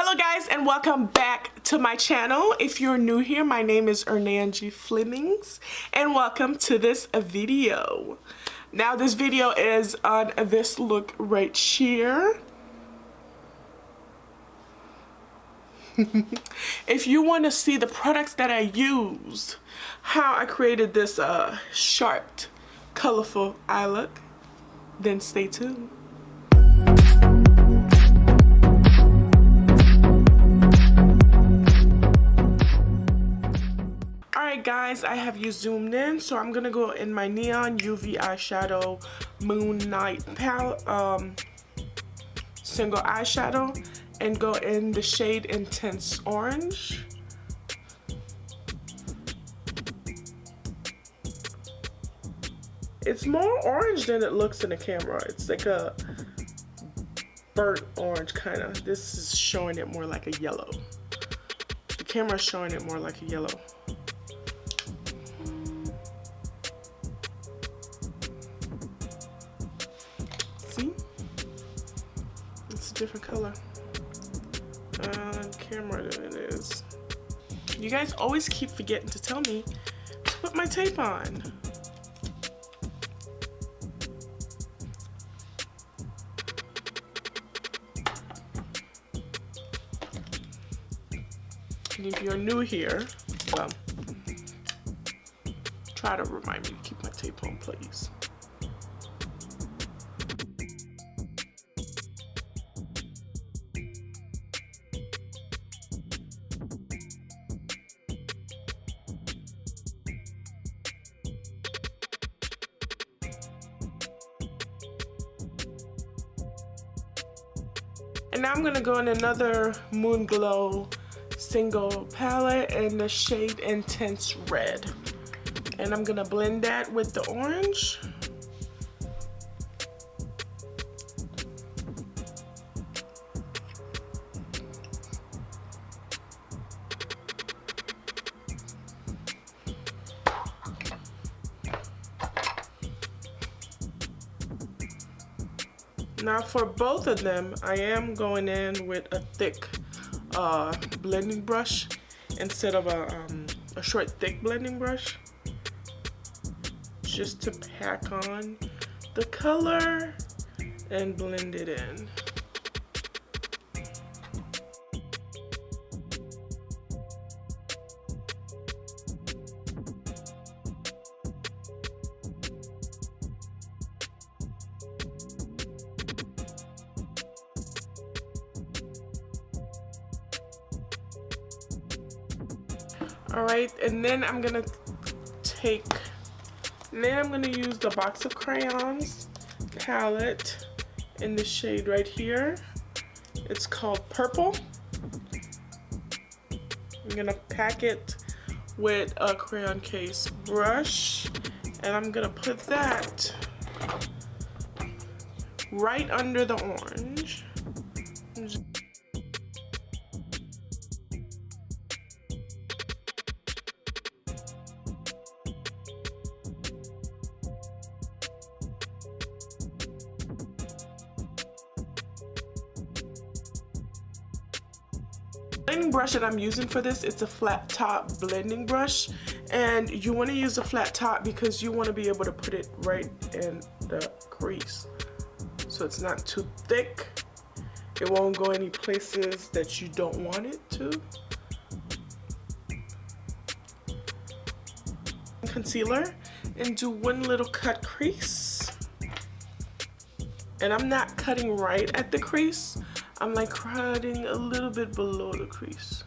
Hello guys, and welcome back to my channel. If you're new here, my name is Ernangie Flemings and welcome to this video. Now this video is on this look right here. If you want to see the products that I used, how I created this sharp, colorful eye look, then stay tuned. Alright guys, I have you zoomed in, so I'm gonna go in my Neon UV eyeshadow Moon Night palette, single eyeshadow, and go in the shade Intense Orange. It's more orange than it looks in the camera. It's like a burnt orange kind of. This is showing it more like a yellow. The camera is showing it more like a yellow. See? It's a different color. Camera than it is. You guys always keep forgetting to tell me to put my tape on. And if you're new here, well, try to remind me to keep my tape on, please. And now I'm gonna go in another Moon Glow single palette in the shade Intense Red. And I'm gonna blend that with the orange. Now for both of them, I am going in with a thick blending brush instead of a short thick blending brush, just to pack on the color and blend it in. Alright, and then I'm gonna use the box of crayons palette in the shade right here. It's called Purple. I'm gonna pack it with a crayon case brush, and I'm gonna put that right under the orange. Blending brush that I'm using for this, it's a flat top blending brush, and you want to use a flat top because you want to be able to put it right in the crease, so it's not too thick. It won't go any places that you don't want it to. Concealer, and do one little cut crease, and I'm not cutting right at the crease. I'm like cutting a little bit below the crease.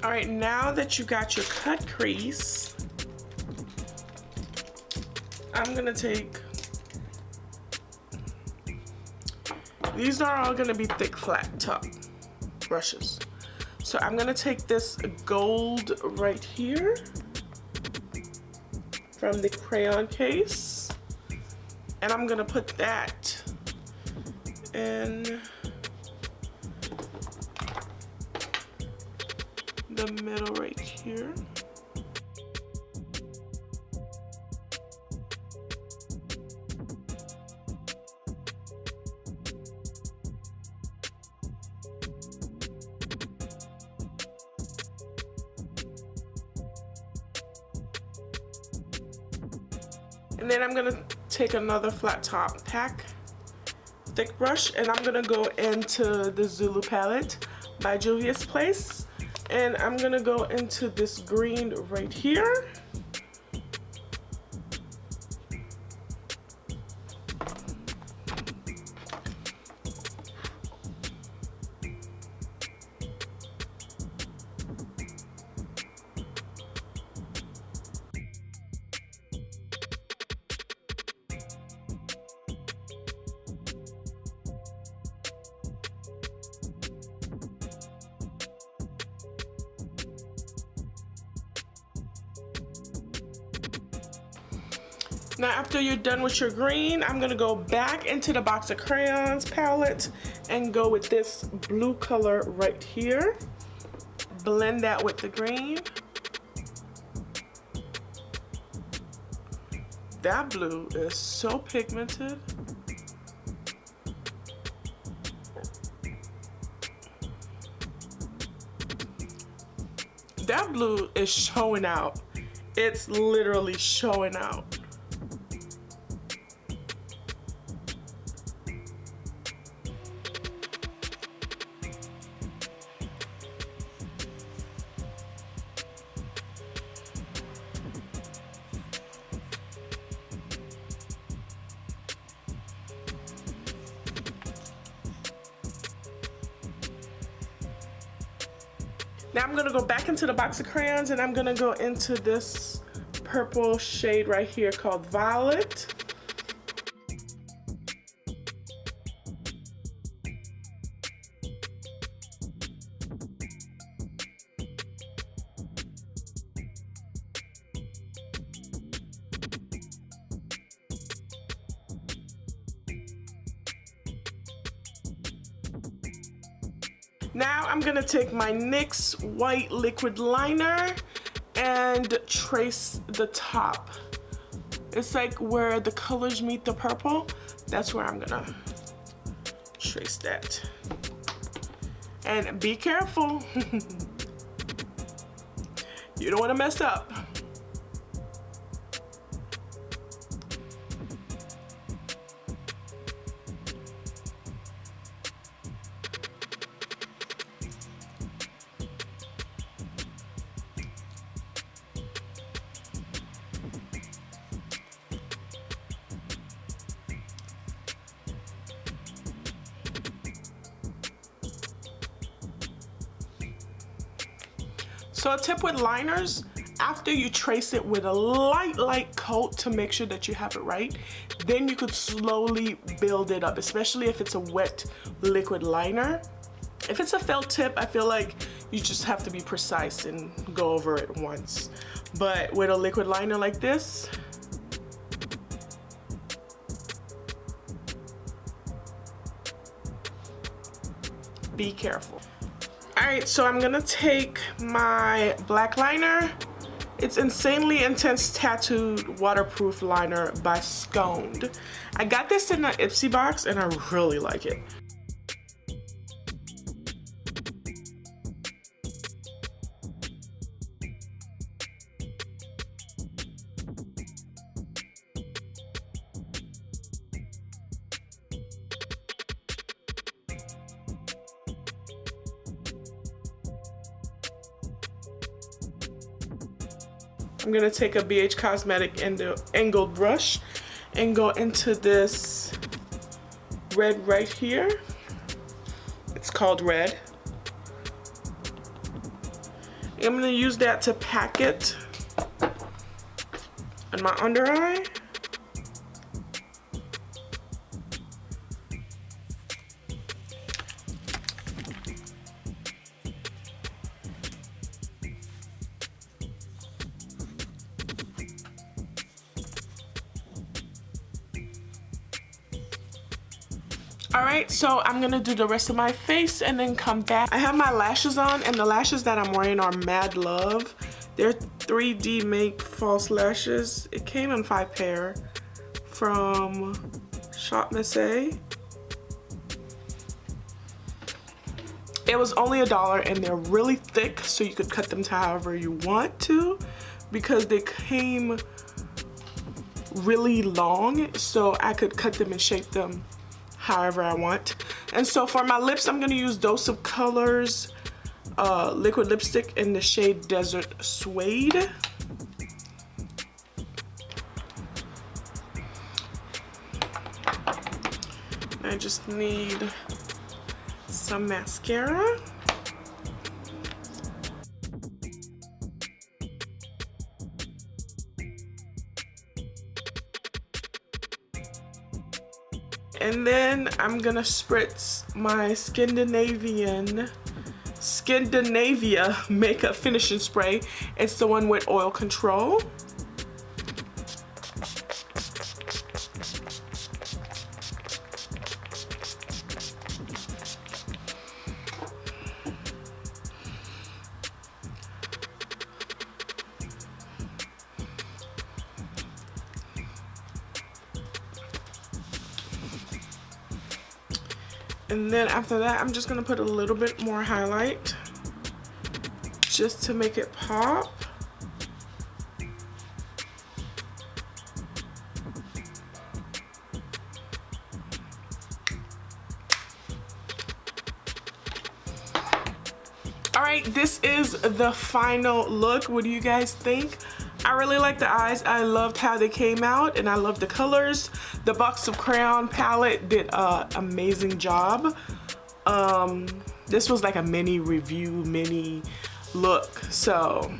All right, now that you got your cut crease, I'm gonna take, these are all gonna be thick flat top brushes. So I'm gonna take this gold right here from the crayon case. And I'm gonna put that in the middle right here. And then I'm gonna take another flat top pack thick brush, and I'm gonna go into the Zulu palette by Juvia's Place, and I'm gonna go into this green right here. Now after you're done with your green, I'm gonna go back into the box of crayons palette and go with this blue color right here. Blend that with the green. That blue is so pigmented. That blue is showing out. It's literally showing out. Now I'm gonna go back into the box of crayons and I'm gonna go into this purple shade right here called Violet. Now I'm gonna take my NYX white liquid liner and trace the top. It's like where the colors meet the purple. That's where I'm gonna trace that. And be careful. You don't wanna mess up. So a tip with liners, after you trace it with a light coat to make sure that you have it right, then you could slowly build it up, especially if it's a wet liquid liner. If it's a felt tip, I feel like you just have to be precise and go over it once. But with a liquid liner like this, be careful. Alright, so I'm gonna take my black liner. It's Insanely Intense Tattooed Waterproof Liner by Sconed. I got this in an Ipsy box and I really like it. I'm gonna take a BH Cosmetic angled brush and go into this red right here. It's called Red. I'm gonna use that to pack it on my under eye. Alright, so I'm gonna do the rest of my face and then come back. I have my lashes on, and the lashes that I'm wearing are Mad Love. They're 3D MINK false lashes. It came in 5 pair from Shop Missy. It was only $1 and they're really thick, so you could cut them to however you want to, because they came really long, so I could cut them and shape them however I want. And so for my lips, I'm gonna use Dose of Colors liquid lipstick in the shade Desert Suede. I just need some mascara. And then I'm gonna spritz my Scandinavia makeup finishing spray. It's the one with oil control. And then after that, I'm just gonna put a little bit more highlight just to make it pop. All right, this is the final look. What do you guys think? I really like the eyes. I loved how they came out, and I love the colors. The Box of Crayon palette did an amazing job. This was like a mini review, mini look. So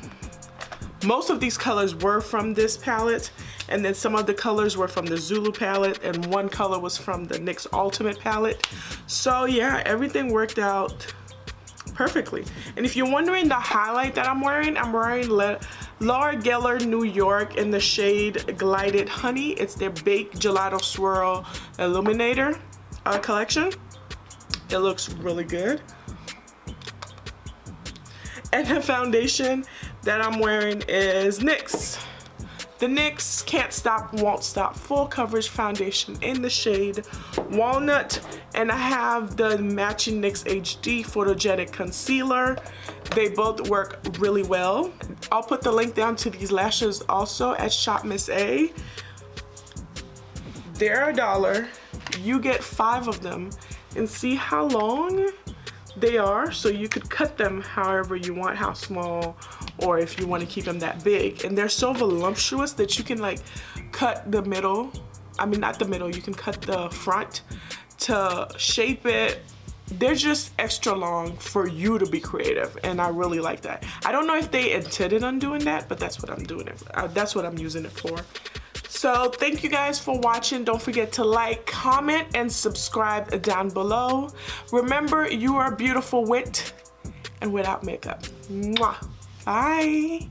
most of these colors were from this palette, and then some of the colors were from the Zulu palette, and one color was from the NYX Ultimate palette. So yeah, everything worked out perfectly. And if you're wondering the highlight that I'm wearing Laura Geller New York in the shade Glided Honey. It's their Baked Gelato Swirl Illuminator collection. It looks really good. And the foundation that I'm wearing is NYX. The NYX Can't Stop, Won't Stop Full Coverage Foundation in the shade Walnut. And I have the matching NYX HD Photogenic Concealer. They both work really well. I'll put the link down to these lashes also at Shop Missy. They're $1. You get 5 of them, and see how long they are, so you could cut them however you want, how small, or if you want to keep them that big. And they're so voluptuous that you can like cut the middle, I mean not the middle, you can cut the front to shape it. They're just extra long for you to be creative, and I really like that. I don't know if they intended on doing that, but that's what I'm doing it for. That's what I'm using it for. So thank you guys for watching. Don't forget to like, comment, and subscribe down below. Remember, you are beautiful with and without makeup. Mwah. Bye.